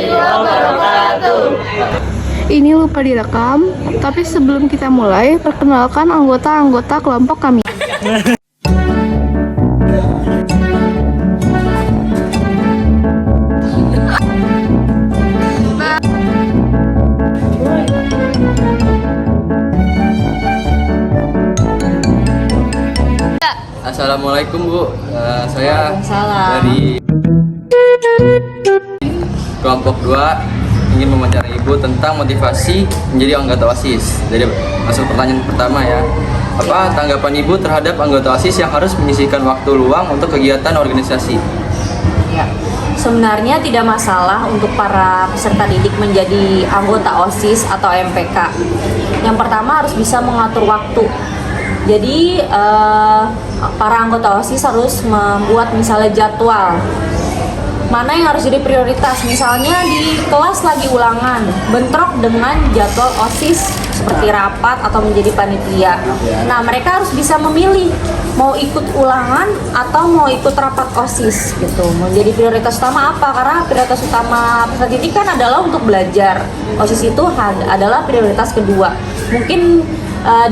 warahmatullahi wabarakatuh. Ini lupa direkam, tapi sebelum kita mulai, perkenalkan anggota-anggota kelompok kami. Assalamualaikum Bu, saya dari kelompok 2 ingin mewawancara Ibu tentang motivasi menjadi anggota OSIS. Jadi masuk pertanyaan pertama ya, apa tanggapan Ibu terhadap anggota OSIS yang harus menyisihkan waktu luang untuk kegiatan organisasi? Ya, sebenarnya tidak masalah untuk para peserta didik menjadi anggota OSIS atau MPK. Yang pertama harus bisa mengatur waktu. Jadi para anggota OSIS harus membuat misalnya jadwal mana yang harus jadi prioritas. Misalnya di kelas lagi ulangan, bentrok dengan jadwal OSIS seperti rapat atau menjadi panitia. Nah, mereka harus bisa memilih mau ikut ulangan atau mau ikut rapat OSIS gitu. Menjadi prioritas utama apa? Karena prioritas utama peserta didik kan adalah untuk belajar. OSIS itu adalah prioritas kedua. Mungkin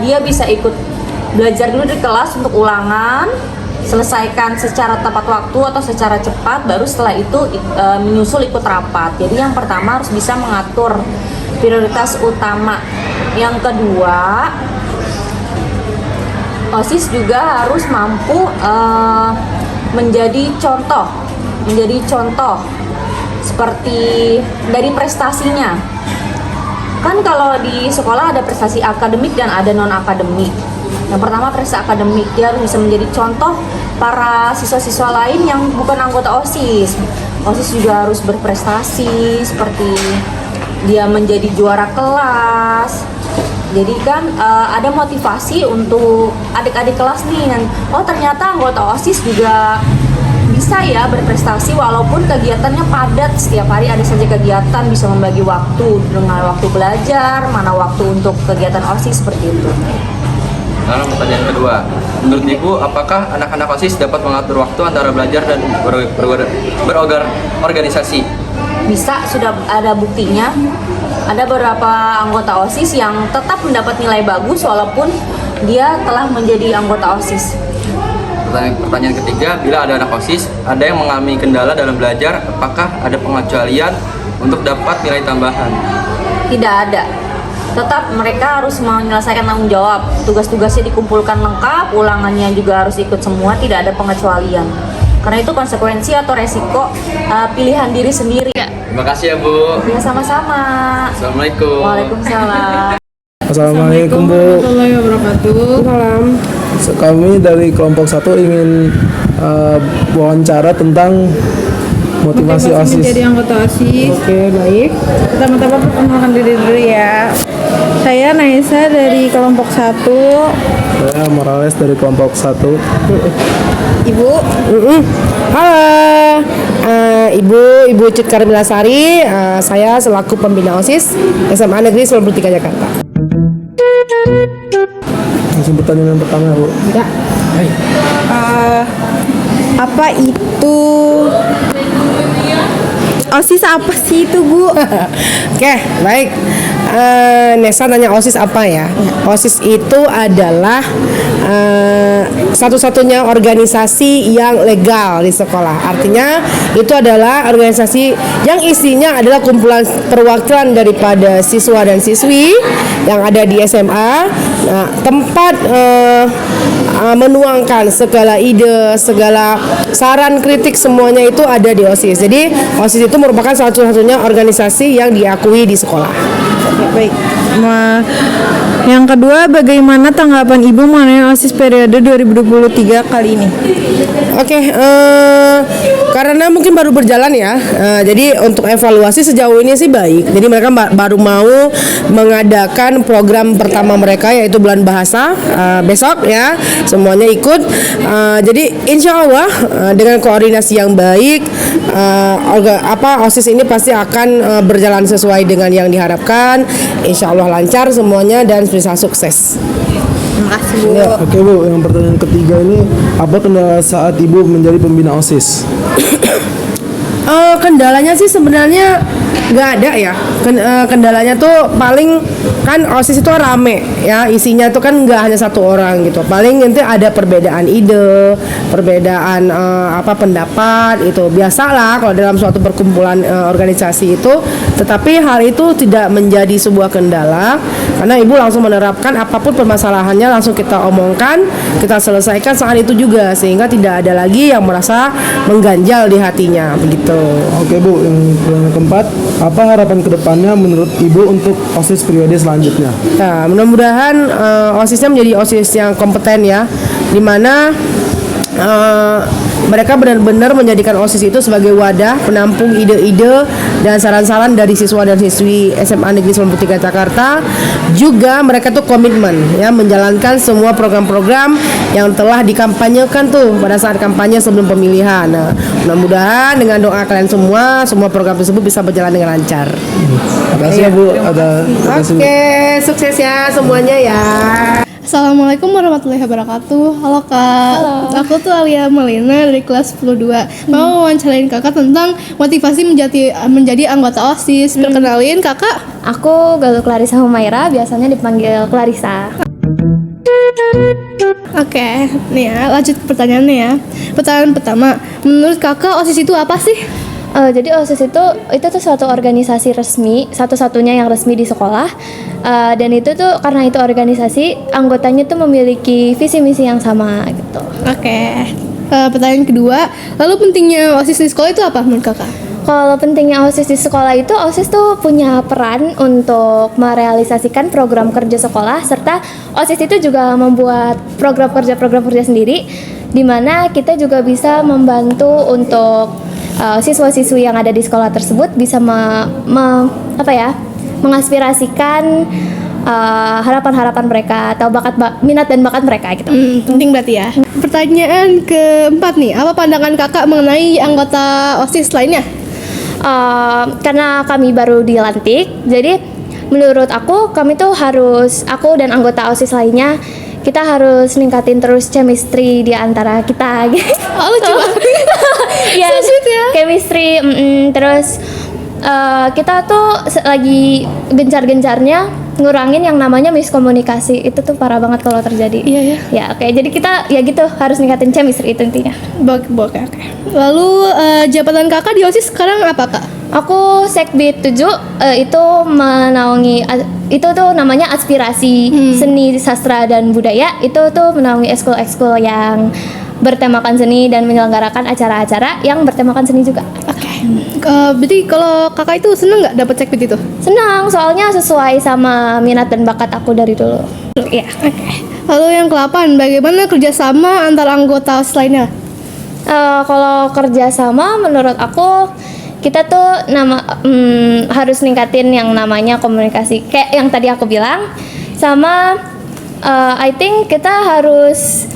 dia bisa ikut belajar dulu di kelas untuk ulangan, selesaikan secara tepat waktu atau secara cepat, baru setelah itu menyusul ikut rapat. Jadi yang pertama harus bisa mengatur prioritas utama. Yang kedua, OSIS juga harus mampu menjadi contoh seperti dari prestasinya. Kan kalau di sekolah ada prestasi akademik dan ada non akademik. Yang pertama prestasi akademik, dia harus bisa menjadi contoh para siswa-siswa lain yang bukan anggota OSIS. OSIS juga harus berprestasi, seperti dia menjadi juara kelas. Jadi kan ada motivasi untuk adik-adik kelas nih, oh ternyata anggota OSIS juga bisa ya berprestasi walaupun kegiatannya padat, setiap hari ada saja kegiatan, bisa membagi waktu dengan waktu belajar, mana waktu untuk kegiatan OSIS, seperti itu. Lalu pertanyaan kedua, menurut Ibu, apakah anak-anak OSIS dapat mengatur waktu antara belajar dan berorganisasi? Bisa, sudah ada buktinya. Ada beberapa anggota OSIS yang tetap mendapat nilai bagus walaupun dia telah menjadi anggota OSIS. Pertanyaan ketiga, bila ada anak OSIS, ada yang mengalami kendala dalam belajar, apakah ada pengecualian untuk dapat nilai tambahan? Tidak ada. Tetap mereka harus menyelesaikan tanggung jawab. Tugas-tugasnya dikumpulkan lengkap, ulangannya juga harus ikut semua, tidak ada pengecualian. Karena itu konsekuensi atau resiko pilihan diri sendiri. Terima kasih ya Bu. Ya, sama-sama. Assalamualaikum. Waalaikumsalam. Assalamualaikum Bu. Warahmatullahi wabarakatuh. Salam. Kami dari kelompok 1 ingin wawancara tentang motivasi OSIS. Menjadi anggota OSIS. Oke, baik. Pertama-tama perkenalkan diri dulu ya. Saya Naisa dari kelompok 1. Saya Morales dari kelompok 1. Ibu. Halo, Ibu Cut Karmilasari. Saya selaku pembina OSIS SMA Negeri 93 Jakarta. Langsung pertanyaan pertama Bu. Ya. Apa itu OSIS, apa sih itu Bu? Oke, baik. Nesa nanya OSIS apa ya? OSIS itu adalah satu-satunya organisasi yang legal di sekolah. Artinya itu adalah organisasi yang isinya adalah kumpulan perwakilan daripada siswa dan siswi yang ada di SMA. Nah, tempat menuangkan segala ide, segala saran, kritik, semuanya itu ada di OSIS. Jadi OSIS itu merupakan satu-satunya organisasi yang diakui di sekolah. Baik. Yang kedua, bagaimana tanggapan Ibu mengenai OSIS periode 2023 kali ini? Oke, karena mungkin baru berjalan ya, jadi untuk evaluasi sejauh ini sih baik. Jadi mereka baru mau mengadakan program pertama mereka yaitu bulan bahasa besok ya, semuanya ikut. Jadi insya Allah dengan koordinasi yang baik, OSIS ini pasti akan berjalan sesuai dengan yang diharapkan. Insya Allah lancar semuanya dan bisa sukses. Terima kasih Bu. Ya, oke Bu, yang pertanyaan ketiga ini, apa kendala saat Ibu menjadi pembina OSIS? Kendalanya sih sebenarnya nggak ada ya. Kendalanya tuh paling kan OSIS itu rame ya, isinya tuh kan nggak hanya satu orang gitu. Paling nanti ada perbedaan ide, perbedaan pendapat itu biasalah kalau dalam suatu perkumpulan organisasi itu. Tetapi hal itu tidak menjadi sebuah kendala karena ibu langsung menerapkan apapun permasalahannya langsung kita omongkan, kita selesaikan saat itu juga sehingga tidak ada lagi yang merasa mengganjal di hatinya begitu. Oke Bu, yang keempat, apa harapan kedepannya menurut Ibu untuk OSIS periode selanjutnya? Nah, mudah-mudahan OSISnya menjadi OSIS yang kompeten ya, dimana mereka benar-benar menjadikan OSIS itu sebagai wadah penampung ide-ide dan saran-saran dari siswa dan siswi SMA Negeri 93 Jakarta. Juga mereka tuh komitmen ya menjalankan semua program-program yang telah dikampanyekan tuh pada saat kampanye sebelum pemilihan. Nah, mudah-mudahan dengan doa kalian semua program tersebut bisa berjalan dengan lancar. Terima kasih ya Bu. Oke, sukses ya semuanya ya. Assalamualaikum warahmatullahi wabarakatuh. Halo Kak. Halo. Aku tuh Alia Melina dari kelas 10-2. Mau wawancarain Kakak tentang motivasi menjadi anggota OSIS. Perkenalin Kakak. Aku Galuh Clarissa Humaira, biasanya dipanggil Clarissa. Oke, nih ya, lanjut pertanyaannya ya. Pertanyaan pertama, menurut Kakak OSIS itu apa sih? Jadi OSIS itu tuh suatu organisasi resmi, satu-satunya yang resmi di sekolah. Dan itu tuh karena itu organisasi, anggotanya tuh memiliki visi misi yang sama gitu. Oke. Pertanyaan kedua, lalu pentingnya OSIS di sekolah itu apa menurut Kakak? Kalau pentingnya OSIS di sekolah itu, OSIS tuh punya peran untuk merealisasikan program kerja sekolah, serta OSIS itu juga membuat program kerja sendiri, di mana kita juga bisa membantu untuk siswa-siswi yang ada di sekolah tersebut bisa mengaspirasikan harapan-harapan mereka atau minat dan bakat mereka gitu. Penting berarti ya. Pertanyaan keempat nih, apa pandangan Kakak mengenai anggota OSIS lainnya? Karena kami baru dilantik, jadi menurut aku aku dan anggota OSIS lainnya kita harus ningkatin terus chemistry di antara kita gitu. Oh, lucu banget. Ya, So sweet ya. chemistry, terus kita tuh lagi gencar-gencarnya ngurangin yang namanya miskomunikasi. Itu tuh parah banget kalau terjadi. Iya ya. Ya, oke. Jadi kita ya gitu harus ningkatin chemistry itu intinya. Oke. Lalu jabatan Kakak di OSIS sekarang apa Kak? Aku Sekbid 7 itu menaungi itu tuh namanya aspirasi seni, sastra dan budaya. Itu tuh menaungi ekskul-ekskul yang bertemakan seni dan menyelenggarakan acara-acara yang bertemakan seni juga. Oke. Berarti kalau Kakak itu seneng nggak dapat Sekbid itu? Senang, soalnya sesuai sama minat dan bakat aku dari dulu. Iya. Oke. Lalu yang ke-8, bagaimana kerjasama antar anggota OSIS lainnya? Kalau kerjasama menurut aku kita tuh harus ningkatin yang namanya komunikasi kayak yang tadi aku bilang, sama I think kita harus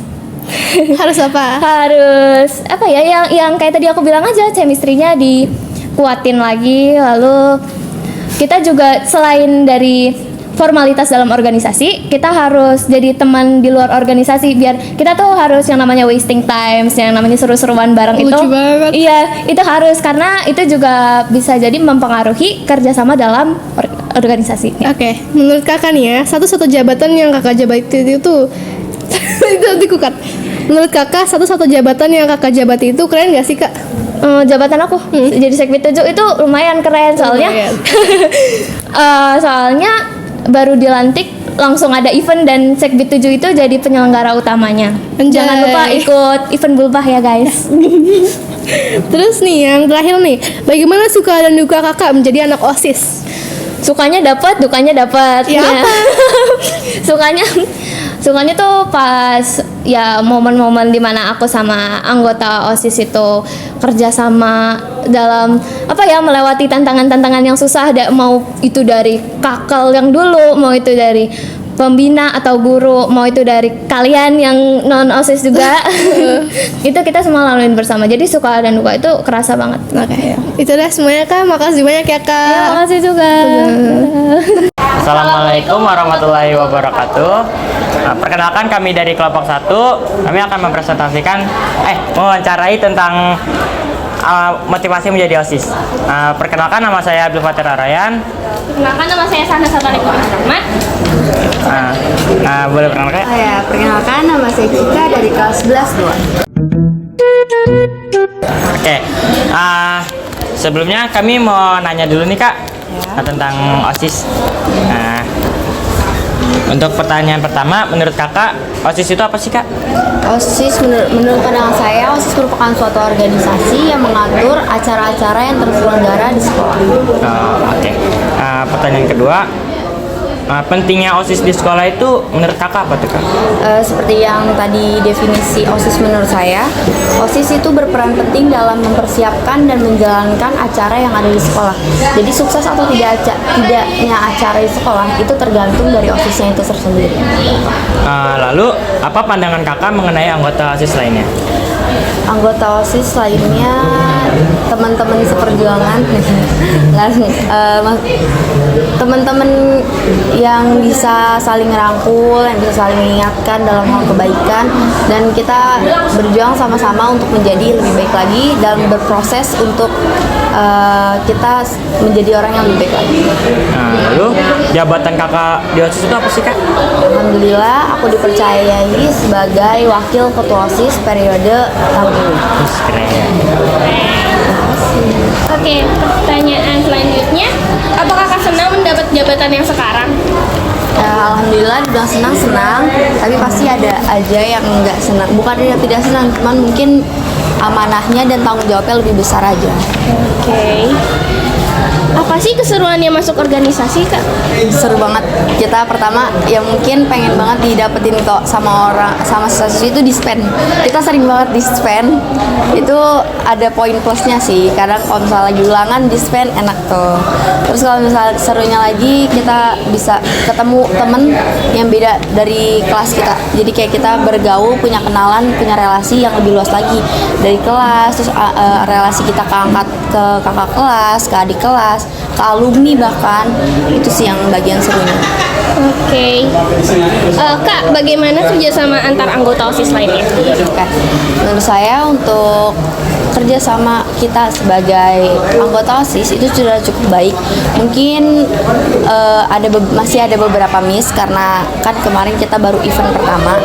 Harus apa? harus apa ya yang kayak tadi aku bilang aja, chemistry-nya dikuatin lagi. Lalu kita juga selain dari formalitas dalam organisasi, kita harus jadi teman di luar organisasi, biar kita tuh harus yang namanya wasting times, yang namanya seru-seruan bareng. Lucu itu banget. Iya, itu harus, karena itu juga bisa jadi mempengaruhi kerjasama dalam organisasi. Oke. Menurut Kakak nih ya, satu-satu jabatan yang Kakak jabati itu itu dikukat. Menurut Kakak satu-satu jabatan yang Kakak jabati itu keren gak sih Kak? Jabatan aku jadi Sekbid 7 itu lumayan keren, soalnya Lumayan. soalnya baru dilantik langsung ada event dan Sekbid 7 itu jadi penyelenggara utamanya. Anjay. Jangan lupa ikut event Bulbah ya guys. Terus nih yang terakhir nih, bagaimana suka dan duka Kakak menjadi anak OSIS? Sukanya dapat, dukanya dapat. Ya, apa? Sukanya tuh pas ya momen-momen dimana aku sama anggota OSIS itu kerjasama dalam melewati tantangan-tantangan yang susah, mau itu dari kakak yang dulu, mau itu dari pembina atau guru, mau itu dari kalian yang non OSIS juga. Itu kita semua laluin bersama, jadi suka dan duka itu kerasa banget. Oke. Itu dah semuanya Kak, makasih banyak ya Kak. Ya, makasih juga. Assalamualaikum warahmatullahi wabarakatuh. Perkenalkan, kami dari kelompok 1. Kami akan mewawancarai tentang motivasi menjadi OSIS. Perkenalkan, nama saya Abdul Fatir Arayan. Perkenalkan, nama saya Sahna Satani Muhammad. Boleh perkenalkan? Ya, perkenalkan nama saya Cika dari kelas 11 Oke. Sebelumnya kami mau nanya dulu nih Kak tentang OSIS. Untuk pertanyaan pertama, menurut Kakak OSIS itu apa sih Kak? OSIS menurut pandangan saya, OSIS merupakan suatu organisasi yang mengatur acara-acara yang terselenggara di sekolah. Oke. Pertanyaan kedua, pentingnya OSIS di sekolah itu menurut Kakak apa tuh Kak? Seperti yang tadi definisi OSIS menurut saya, OSIS itu berperan penting dalam mempersiapkan dan menjalankan acara yang ada di sekolah. Jadi sukses atau tidaknya acara di sekolah itu tergantung dari OSISnya itu tersendiri. Lalu apa pandangan Kakak mengenai anggota OSIS lainnya? Anggota OSIS lainnya teman-teman seperjuangan teman-teman yang bisa saling rangkul, yang bisa saling mengingatkan dalam hal kebaikan, dan kita berjuang sama-sama untuk menjadi lebih baik lagi dan berproses untuk kita menjadi orang yang lebih baik lagi. Lalu jabatan Kakak di OSIS itu apa sih Kak? Alhamdulillah aku dipercayai sebagai wakil ketua OSIS periode tahun ini. Oke, pertanyaan selanjutnya, apakah Kakak senang mendapat jabatan yang sekarang? Alhamdulillah dibilang senang, tapi pasti ada aja yang nggak senang. Bukan dia tidak senang, cuman mungkin amanahnya dan tanggung jawabnya lebih besar aja. Oke. Apa sih keseruannya masuk organisasi Kak? Seru banget. Kita pertama ya mungkin pengen banget didapetin kok sama siswa itu dispen. Kita sering banget dispen. Itu ada poin plusnya sih. Kadang kalau misalnya lagi ulangan dispen enak tuh. Terus kalau misalnya serunya lagi kita bisa ketemu temen yang beda dari kelas kita. Jadi kayak kita bergaul, punya kenalan, punya relasi yang lebih luas lagi dari kelas. Terus relasi kita ke kakak kelas, ke adik kelas, ke alumni bahkan, itu sih yang bagian serunya. Oke. Kak, bagaimana kerjasama antar anggota OSIS lainnya? Oke. Menurut saya untuk kerjasama kita sebagai anggota OSIS itu sudah cukup baik. Mungkin masih ada beberapa miss karena kan kemarin kita baru event pertama.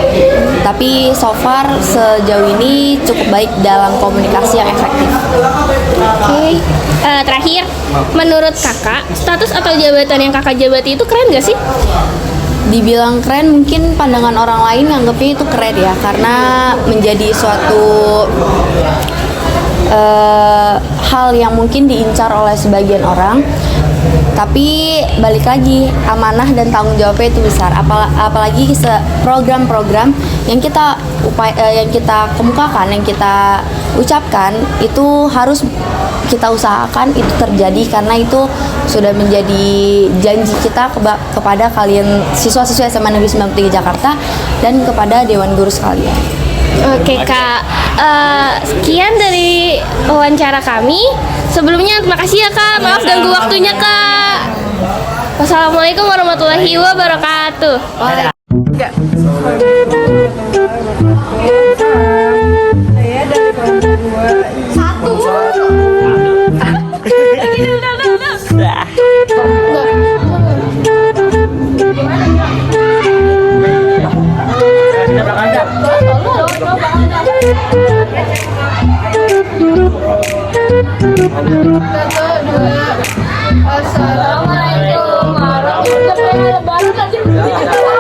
Tapi so far sejauh ini cukup baik dalam komunikasi yang efektif. Oke. Terakhir, menurut Kakak, status atau jabatan yang Kakak jabati itu keren gak sih? Dibilang keren, mungkin pandangan orang lain nganggepnya itu keren ya, karena menjadi suatu hal yang mungkin diincar oleh sebagian orang. Tapi balik lagi, amanah dan tanggung jawabnya itu besar. Apalagi program-program yang kita kemukakan, yang kita ucapkan itu harus kita usahakan itu terjadi, karena itu sudah menjadi janji kita kepada kalian siswa-siswa SMA Negeri 93 Jakarta dan kepada Dewan Guru sekalian. Oke Kak, sekian dari wawancara kami. Sebelumnya terima kasih ya Kak, maaf ganggu waktunya Kak. Wassalamualaikum warahmatullahi wabarakatuh. Assalamualaikum warahmatullahi wabarakatuh.